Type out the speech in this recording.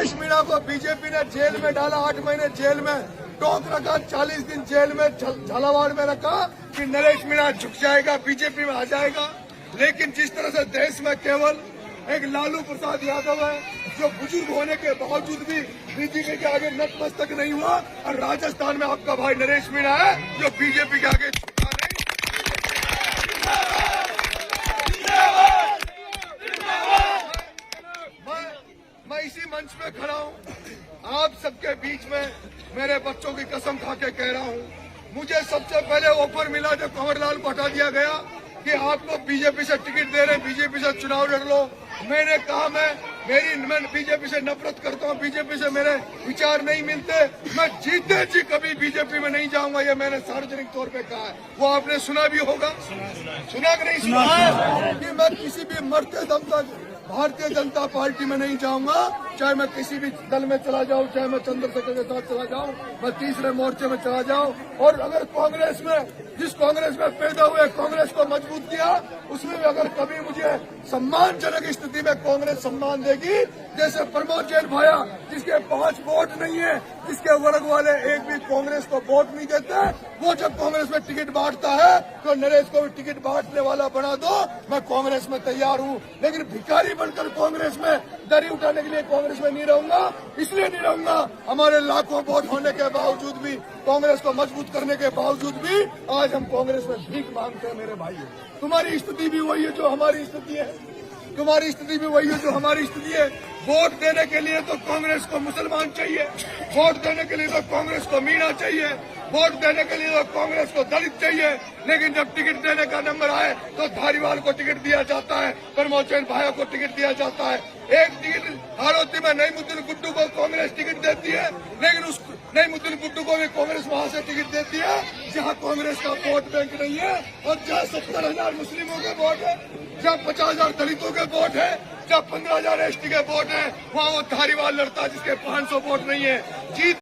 नरेश मीणा को बीजेपी ने जेल में डाला, 8 महीने जेल में टोक रखा, 40 दिन जेल में झालावाड़ में रखा कि नरेश मीणा झुक जाएगा, बीजेपी में आ जाएगा। लेकिन जिस तरह से देश में केवल एक लालू प्रसाद यादव है जो बुजुर्ग होने के बावजूद भी बीजेपी के आगे नतमस्तक नहीं हुआ, और राजस्थान में आपका भाई नरेश मीणा है जो बीजेपी के आगे झुका नहीं। मैं इसी मंच पे खड़ा हूँ, आप सबके बीच में मेरे बच्चों की कसम खा के कह रहा हूँ, मुझे सबसे पहले ऑफर मिला जब कंवरलाल को हटा दिया गया कि आपको बीजेपी से टिकट दे रहे हैं, बीजेपी से चुनाव लड़ लो। मैंने कहा मैं बीजेपी से नफरत करता हूँ, बीजेपी से मेरे विचार नहीं मिलते, मैं जीते जी कभी बीजेपी में नहीं जाऊंगा, ये मैंने सार्वजनिक तौर पे कहा है। वो आपने सुना भी होगा, सुना कि नहीं सुना कि मैं किसी भी मरते दम तक भारतीय जनता पार्टी में नहीं जाऊंगा, चाहे मैं किसी भी दल में चला जाऊं, चाहे मैं चंद्रशेखर के साथ चला जाऊं, मैं तीसरे मोर्चे में चला जाऊं। और अगर कांग्रेस में, जिस कांग्रेस में पैदा हुए, कांग्रेस को मजबूत किया, उसमें भी अगर कभी मुझे सम्मानजनक स्थिति में कांग्रेस सम्मान देगी, जैसे प्रमोद जैन भाया जिसके 5 वोट नहीं है, जिसके वर्ग वाले एक भी कांग्रेस को वोट नहीं देते, वो जब कांग्रेस में टिकट बांटता है तो नरेश को भी टिकट बांटने वाला बना दो, मैं कांग्रेस में तैयार हूँ। लेकिन भिखारी बनकर कांग्रेस में दरी उठाने के लिए कांग्रेस में नहीं रहूंगा। इसलिए नहीं रहूंगा, हमारे लाखों वोट होने के बावजूद भी, कांग्रेस को मजबूत करने के बावजूद भी आज हम कांग्रेस में भीख मांगते हैं। मेरे भाइयों, तुम्हारी स्थिति भी वही है जो हमारी स्थिति है, तुम्हारी स्थिति भी वही है जो हमारी स्थिति है। वोट देने के लिए तो कांग्रेस को मुसलमान चाहिए, वोट देने के लिए तो कांग्रेस को मीणा चाहिए, वोट देने के लिए तो कांग्रेस को दलित चाहिए। लेकिन जब टिकट देने का नंबर आए तो धारीवाल को टिकट दिया जाता है, प्रमोद जैन भाया को टिकट दिया जाता है। एक टिकट हारोती में नईमुद्दीन गुड्डू को कांग्रेस टिकट देती है, लेकिन उस नईमुद्दीन गुड्डू को भी कांग्रेस वहां से टिकट देती है जहां कांग्रेस का वोट बैंक नहीं है, और जहां 70,000 मुस्लिमों के वोट है, जहां 50,000 दलितों के वोट है, जहां 15,000 एसटी के वोट है, वहां वो धारीवाल लड़ता है जिसके 500 वोट नहीं है। जीत